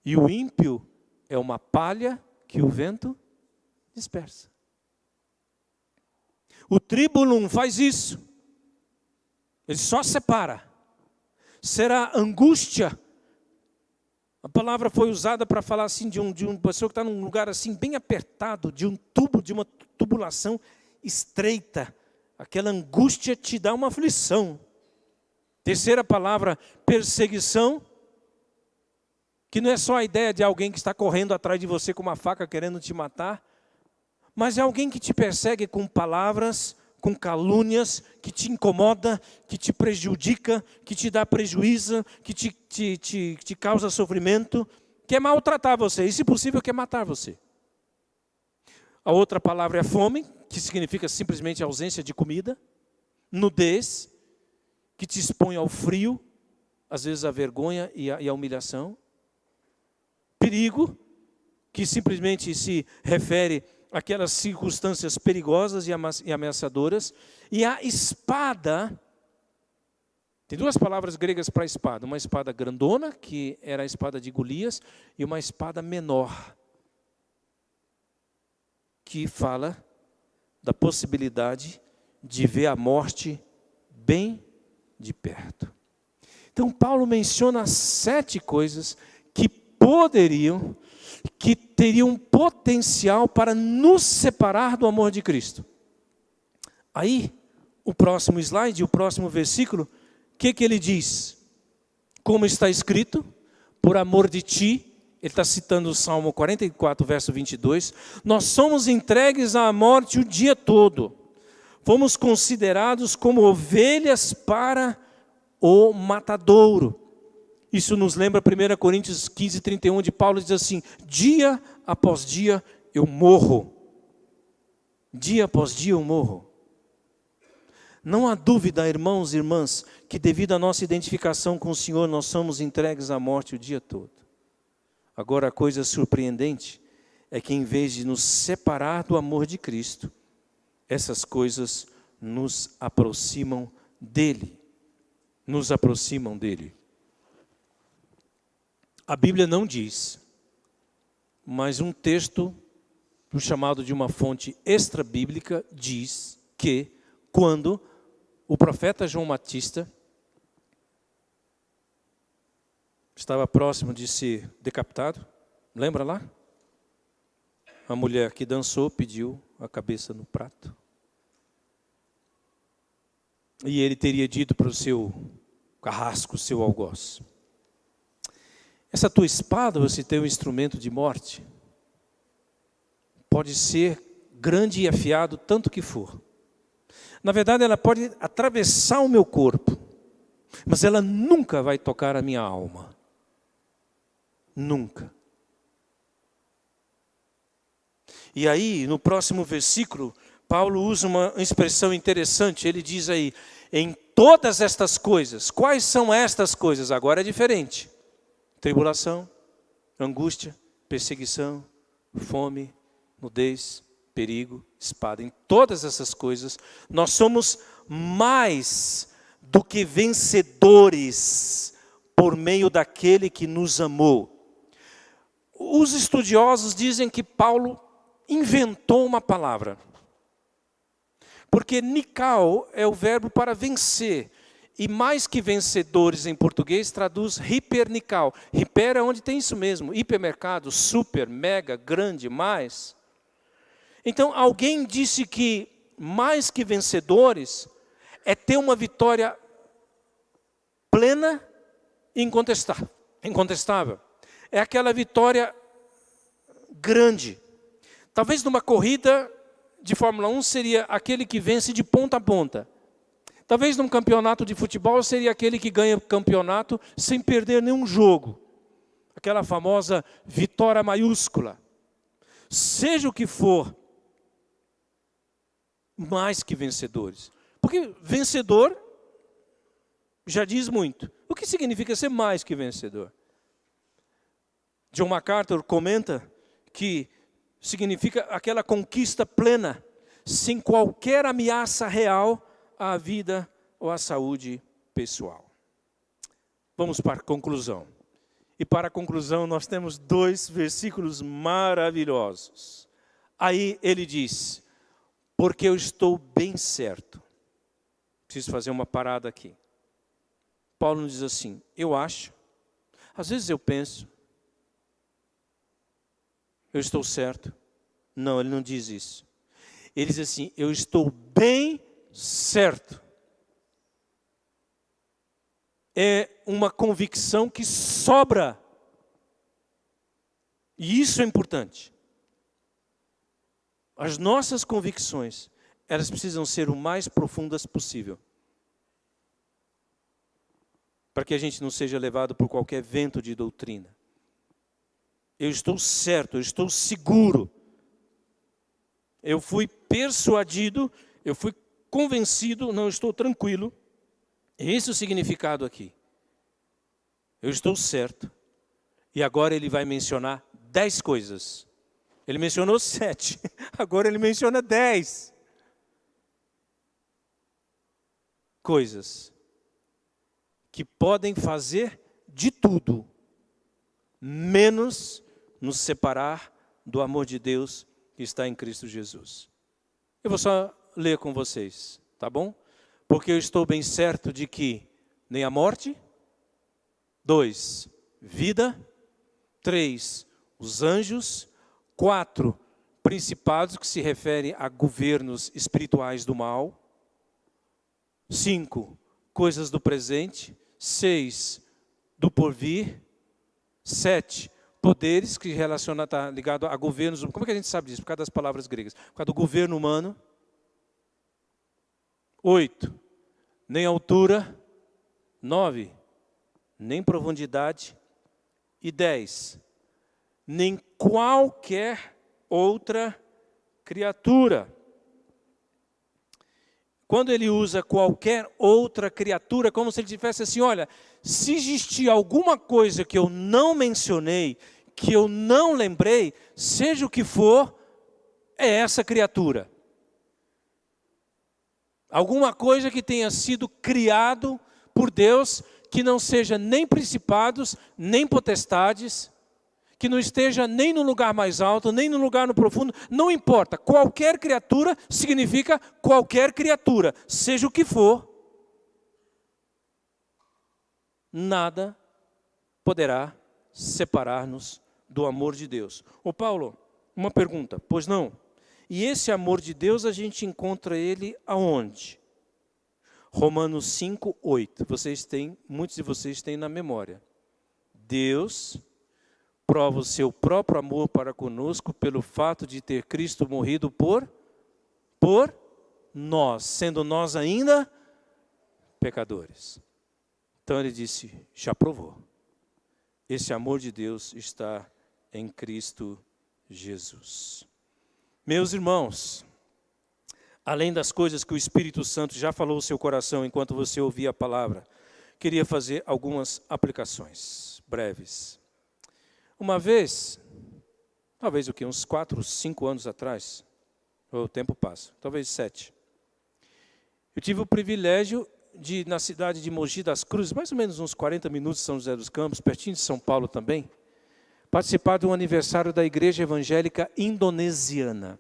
e o ímpio é uma palha que o vento dispersa. O tribulum faz isso. Ele só separa. Será angústia. A palavra foi usada para falar assim de uma pessoa que está num lugar assim bem apertado, de um tubo, de uma tubulação estreita. Aquela angústia te dá uma aflição. Terceira palavra, perseguição, que não é só a ideia de alguém que está correndo atrás de você com uma faca querendo te matar, mas é alguém que te persegue com palavras, com calúnias, que te incomoda, que te prejudica, que te dá prejuízo, que te causa sofrimento, quer maltratar você e, se possível, quer matar você. A outra palavra é fome, que significa simplesmente ausência de comida. Nudez, que te expõe ao frio, às vezes à vergonha e à humilhação. Perigo, que simplesmente se refere àquelas circunstâncias perigosas e ameaçadoras. E a espada, tem 2 palavras gregas para espada. Uma espada grandona, que era a espada de Golias, e uma espada menor, que fala da possibilidade de ver a morte bem de perto. Então Paulo menciona 7 coisas que teriam potencial para nos separar do amor de Cristo. Aí, o próximo slide, o próximo versículo, o que ele diz? Como está escrito, por amor de ti, ele está citando o Salmo 44, verso 22, nós somos entregues à morte o dia todo. Fomos considerados como ovelhas para o matadouro. Isso nos lembra 1 Coríntios 15, 31, de Paulo, diz assim, dia após dia eu morro. Dia após dia eu morro. Não há dúvida, irmãos e irmãs, que devido à nossa identificação com o Senhor, nós somos entregues à morte o dia todo. Agora, a coisa surpreendente é que, em vez de nos separar do amor de Cristo, essas coisas nos aproximam dele. Nos aproximam dele. A Bíblia não diz, mas um texto, chamado de uma fonte extra-bíblica, diz que quando o profeta João Batista estava próximo de ser decapitado, lembra lá? A mulher que dançou pediu a cabeça no prato. E ele teria dito para o seu carrasco, o seu algoz, essa tua espada, você tem um instrumento de morte, pode ser grande e afiado tanto que for. Na verdade, ela pode atravessar o meu corpo, mas ela nunca vai tocar a minha alma. Nunca. E aí, no próximo versículo, Paulo usa uma expressão interessante. Ele diz aí, em todas estas coisas. Quais são estas coisas? Agora é diferente. Tribulação, angústia, perseguição, fome, nudez, perigo, espada. Em todas essas coisas, nós somos mais do que vencedores por meio daquele que nos amou. Os estudiosos dizem que Paulo inventou uma palavra. Porque nikao é o verbo para vencer. E mais que vencedores em português, traduz hipernikao. Hiper é onde tem isso mesmo. Hipermercado, super, mega, grande, mais. Então, alguém disse que mais que vencedores é ter uma vitória plena e incontestável. É aquela vitória grande. Talvez numa corrida de Fórmula 1 seria aquele que vence de ponta a ponta. Talvez num campeonato de futebol seria aquele que ganha o campeonato sem perder nenhum jogo. Aquela famosa vitória maiúscula. Seja o que for, mais que vencedores. Porque vencedor já diz muito. O que significa ser mais que vencedor? John MacArthur comenta que significa aquela conquista plena, sem qualquer ameaça real à vida ou à saúde pessoal. Vamos para a conclusão. E para a conclusão nós temos 2 versículos maravilhosos. Aí ele diz, porque eu estou bem certo. Preciso fazer uma parada aqui. Paulo nos diz assim, eu acho, às vezes eu penso, eu estou certo. Não, ele não diz isso. Ele diz assim, eu estou bem certo. É uma convicção que sobra. E isso é importante. As nossas convicções, elas precisam ser o mais profundas possível. Para que a gente não seja levado por qualquer vento de doutrina. Eu estou certo, eu estou seguro. Eu fui persuadido, eu fui convencido, não estou tranquilo. Esse é o significado aqui. Eu estou certo. E agora ele vai mencionar 10 coisas. Ele mencionou 7, agora ele menciona 10 coisas que podem fazer de tudo, menos nos separar do amor de Deus que está em Cristo Jesus. Eu vou só ler com vocês, tá bom? Porque eu estou bem certo de que nem a morte, 2, vida, 3, os anjos, 4, principados, que se refere a governos espirituais do mal, 5, coisas do presente. 6, do porvir. 7, poderes, que está ligado a governos. Como é que a gente sabe disso? Por causa das palavras gregas. Por causa do governo humano. 8, nem altura. 9, nem profundidade. E 10, nem qualquer outra criatura. Quando ele usa qualquer outra criatura, como se ele tivesse assim, olha, se existir alguma coisa que eu não mencionei, que eu não lembrei, seja o que for, é essa criatura. Alguma coisa que tenha sido criado por Deus, que não seja nem principados, nem potestades, que não esteja nem no lugar mais alto, nem no lugar no profundo, não importa. Qualquer criatura significa qualquer criatura, seja o que for. Nada poderá separar-nos do amor de Deus. Ô Paulo, uma pergunta, pois não? E esse amor de Deus a gente encontra ele aonde? Romanos 5, 8. Muitos de vocês têm na memória. Deus prova o seu próprio amor para conosco pelo fato de ter Cristo morrido por nós, sendo nós ainda pecadores. Então ele disse, já provou. Esse amor de Deus está em Cristo Jesus. Meus irmãos, além das coisas que o Espírito Santo já falou ao seu coração enquanto você ouvia a palavra, queria fazer algumas aplicações breves. Uma vez, talvez uns 4, 5 anos atrás, o tempo passa, talvez 7, eu tive o privilégio de, na cidade de Mogi das Cruzes, mais ou menos uns 40 minutos de São José dos Campos, pertinho de São Paulo também, participar de um aniversário da Igreja Evangélica Indonesiana.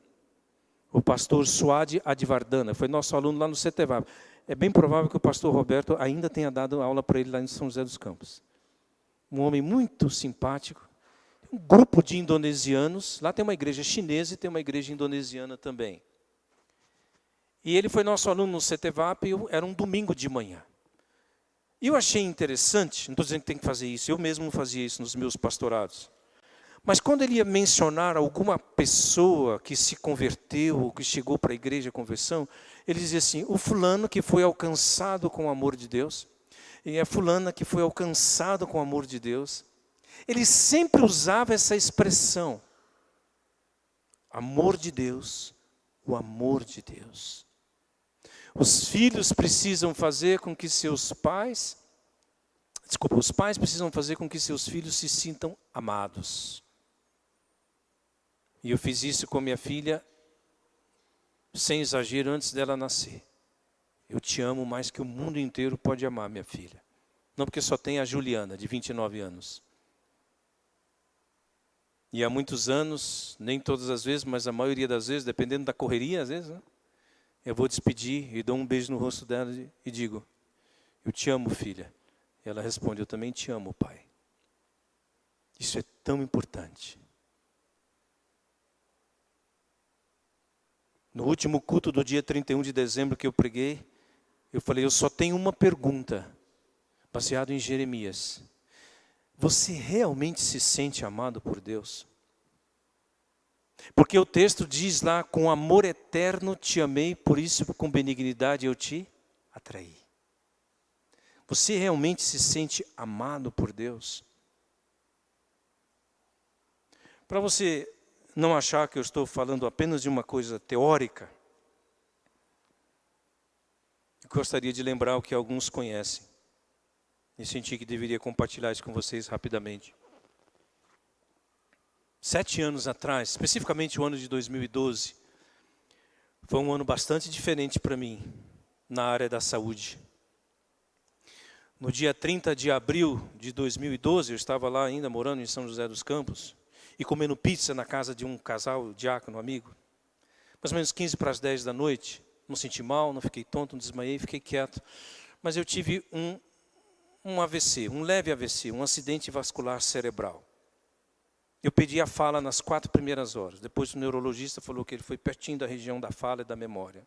O pastor Suadi Adivardana, foi nosso aluno lá no CETEVAB. É bem provável que o pastor Roberto ainda tenha dado aula para ele lá em São José dos Campos. Um homem muito simpático. Um grupo de indonesianos, lá tem uma igreja chinesa e tem uma igreja indonesiana também. E ele foi nosso aluno no CETEVAP, era um domingo de manhã. E eu achei interessante, não estou dizendo que tem que fazer isso, eu mesmo fazia isso nos meus pastorados. Mas quando ele ia mencionar alguma pessoa que se converteu, ou que chegou para a igreja conversão, ele dizia assim, o fulano que foi alcançado com o amor de Deus, e a fulana que foi alcançado com o amor de Deus. Ele sempre usava essa expressão, amor de Deus, o amor de Deus. Os filhos precisam fazer com que os pais precisam fazer com que seus filhos se sintam amados. E eu fiz isso com minha filha, sem exagero, antes dela nascer. Eu te amo mais que o mundo inteiro pode amar, minha filha. Não porque só tem a Juliana, de 29 anos. E há muitos anos, nem todas as vezes, mas a maioria das vezes, dependendo da correria, às vezes, né? Eu vou despedir e dou um beijo no rosto dela e digo, eu te amo, filha. E ela responde, eu também te amo, pai. Isso é tão importante. No último culto do dia 31 de dezembro que eu preguei, eu falei, eu só tenho uma pergunta, baseado em Jeremias. Você realmente se sente amado por Deus? Porque o texto diz lá, com amor eterno te amei, por isso com benignidade eu te atraí. Você realmente se sente amado por Deus? Para você não achar que eu estou falando apenas de uma coisa teórica, eu gostaria de lembrar o que alguns conhecem. E senti que deveria compartilhar isso com vocês rapidamente. 7 anos atrás, especificamente o ano de 2012, foi um ano bastante diferente para mim, na área da saúde. No dia 30 de abril de 2012, eu estava lá ainda morando em São José dos Campos, e comendo pizza na casa de um casal, diácono, amigo. Mais ou menos 15 para as 10 da noite, não senti mal, não fiquei tonto, não desmaiei, fiquei quieto. Mas eu tive um AVC, um leve AVC, um acidente vascular cerebral. Eu pedi a fala nas 4 primeiras horas. Depois o neurologista falou que ele foi pertinho da região da fala e da memória.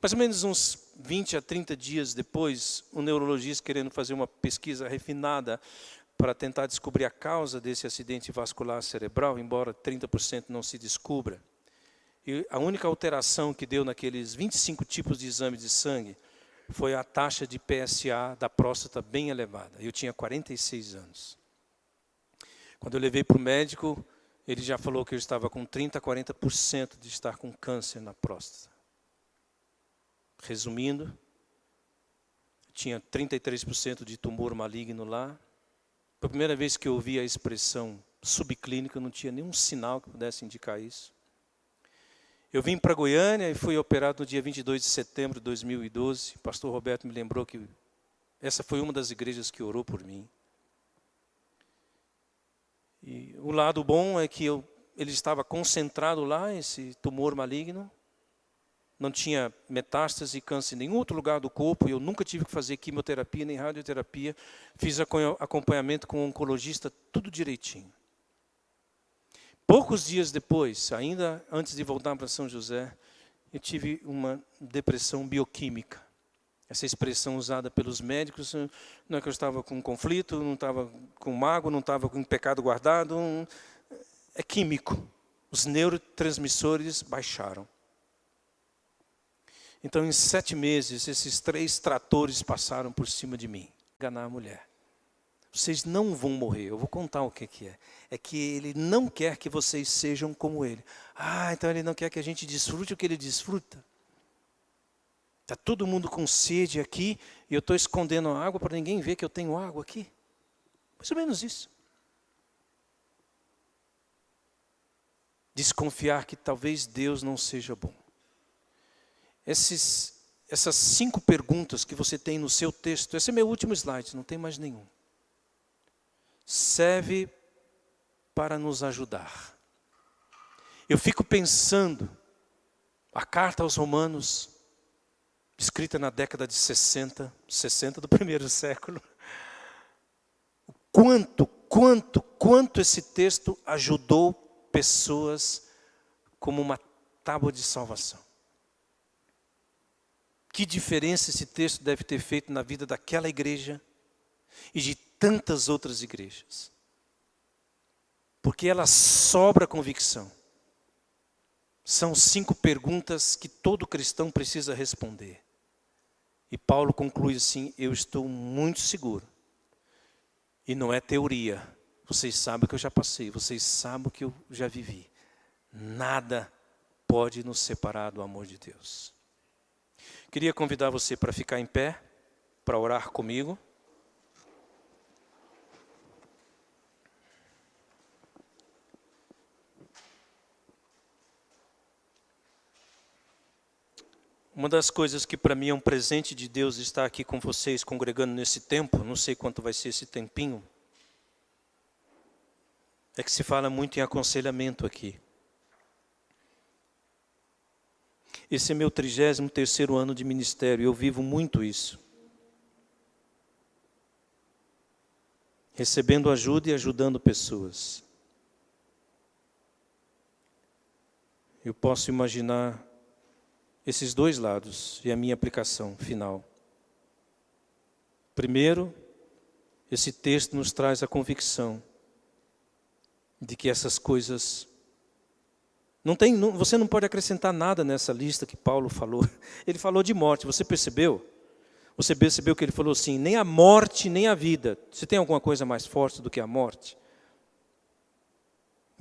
Mais ou menos uns 20 a 30 dias depois, um neurologista querendo fazer uma pesquisa refinada para tentar descobrir a causa desse acidente vascular cerebral, embora 30% não se descubra. E a única alteração que deu naqueles 25 tipos de exame de sangue foi a taxa de PSA da próstata bem elevada. Eu tinha 46 anos. Quando eu levei para o médico, ele já falou que eu estava com 30 a 40% de estar com câncer na próstata. Resumindo, tinha 33% de tumor maligno lá. Foi a primeira vez que eu ouvi a expressão subclínica, não tinha nenhum sinal que pudesse indicar isso. Eu vim para Goiânia e fui operado no dia 22 de setembro de 2012. O pastor Roberto me lembrou que essa foi uma das igrejas que orou por mim. E o lado bom é que ele estava concentrado lá, esse tumor maligno. Não tinha metástase e câncer em nenhum outro lugar do corpo. Eu nunca tive que fazer quimioterapia nem radioterapia. Fiz acompanhamento com um oncologista, tudo direitinho. Poucos dias depois, ainda antes de voltar para São José, eu tive uma depressão bioquímica. Essa expressão usada pelos médicos, não é que eu estava com conflito, não estava com mágoa, não estava com pecado guardado, é químico. Os neurotransmissores baixaram. Então, em 7 meses, esses 3 tratores passaram por cima de mim. Enganar a mulher. Vocês não vão morrer. Eu vou contar o que é. É que ele não quer que vocês sejam como ele. Ah, então ele não quer que a gente desfrute o que ele desfruta. Está todo mundo com sede aqui e eu estou escondendo a água para ninguém ver que eu tenho água aqui. Mais ou menos isso. Desconfiar que talvez Deus não seja bom. Essas 5 perguntas que você tem no seu texto, esse é meu último slide, não tem mais nenhum. Serve para nos ajudar. Eu fico pensando, a carta aos Romanos, escrita na década de 60 do primeiro século, quanto esse texto ajudou pessoas como uma tábua de salvação. Que diferença esse texto deve ter feito na vida daquela igreja e de tantas outras igrejas. Porque ela sobra convicção. São 5 perguntas que todo cristão precisa responder. E Paulo conclui assim: eu estou muito seguro. E não é teoria. Vocês sabem o que eu já passei, vocês sabem o que eu já vivi. Nada pode nos separar do amor de Deus. Queria convidar você para ficar em pé, para orar comigo. Uma das coisas que para mim é um presente de Deus estar aqui com vocês, congregando nesse tempo, não sei quanto vai ser esse tempinho, é que se fala muito em aconselhamento aqui. Esse é meu 33º ano de ministério, eu vivo muito isso. Recebendo ajuda e ajudando pessoas. Eu posso imaginar esses 2 lados e a minha aplicação final. Primeiro, esse texto nos traz a convicção de que essas coisas você não pode acrescentar nada nessa lista que Paulo falou. Ele falou de morte, você percebeu? Você percebeu que ele falou assim, nem a morte, nem a vida. Você tem alguma coisa mais forte do que a morte?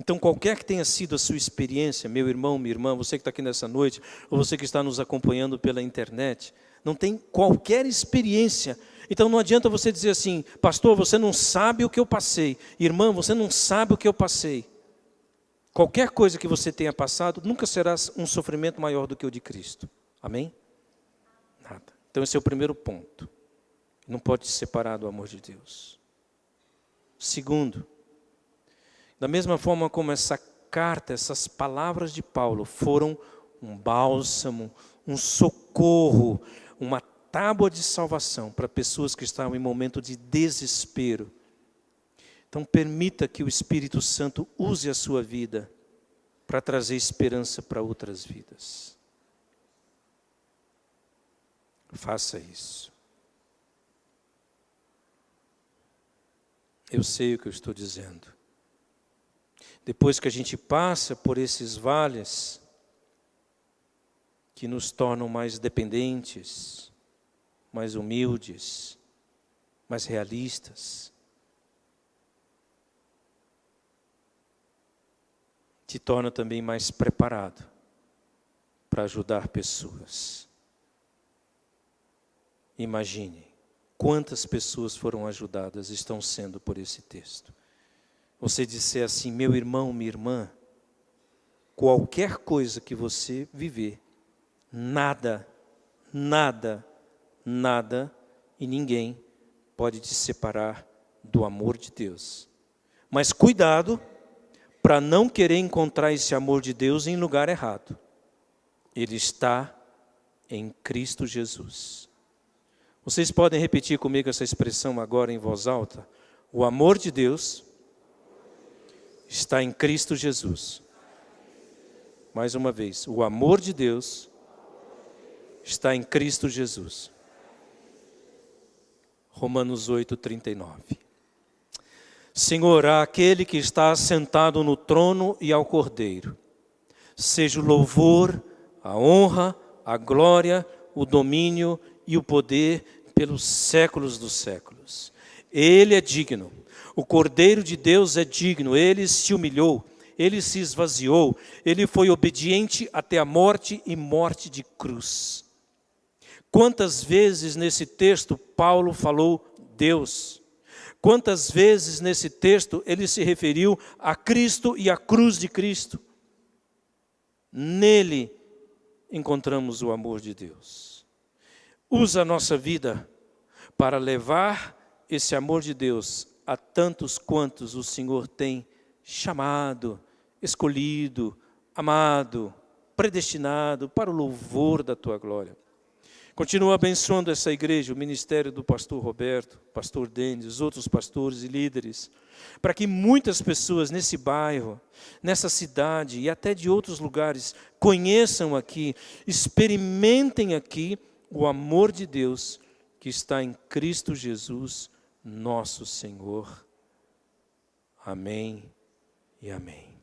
Então, qualquer que tenha sido a sua experiência, meu irmão, minha irmã, você que está aqui nessa noite, ou você que está nos acompanhando pela internet, não tem qualquer experiência. Então, não adianta você dizer assim, pastor, você não sabe o que eu passei. Irmã, você não sabe o que eu passei. Qualquer coisa que você tenha passado, nunca será um sofrimento maior do que o de Cristo. Amém? Nada. Então esse é o primeiro ponto. Não pode te separar do amor de Deus. Segundo, da mesma forma como essa carta, essas palavras de Paulo foram um bálsamo, um socorro, uma tábua de salvação para pessoas que estavam em momento de desespero. Então permita que o Espírito Santo use a sua vida para trazer esperança para outras vidas. faça isso. Eu sei o que eu estou dizendo. Depois que a gente passa por esses vales que nos tornam mais dependentes, mais humildes, mais realistas, te torna também mais preparado para ajudar pessoas. Imagine quantas pessoas foram ajudadas, estão sendo por esse texto. Você disser assim: meu irmão, minha irmã, qualquer coisa que você viver, nada e ninguém pode te separar do amor de Deus. Mas cuidado para não querer encontrar esse amor de Deus em lugar errado. Ele está em Cristo Jesus. Vocês podem repetir comigo essa expressão agora em voz alta? O amor de Deus está em Cristo Jesus. Mais uma vez, o amor de Deus está em Cristo Jesus. Romanos 8:39. Senhor, àquele que está assentado no trono e ao Cordeiro, seja o louvor, a honra, a glória, o domínio e o poder pelos séculos dos séculos. Ele é digno, o Cordeiro de Deus é digno, ele se humilhou, ele se esvaziou, ele foi obediente até a morte e morte de cruz. Quantas vezes nesse texto Paulo falou Deus? Quantas vezes nesse texto ele se referiu a Cristo e à cruz de Cristo? Nele encontramos o amor de Deus. Usa a nossa vida para levar esse amor de Deus a tantos quantos o Senhor tem chamado, escolhido, amado, predestinado para o louvor da tua glória. Continua abençoando essa igreja, o ministério do pastor Roberto, pastor Denis, os outros pastores e líderes, para que muitas pessoas nesse bairro, nessa cidade e até de outros lugares conheçam aqui, experimentem aqui o amor de Deus que está em Cristo Jesus, nosso Senhor. Amém e amém.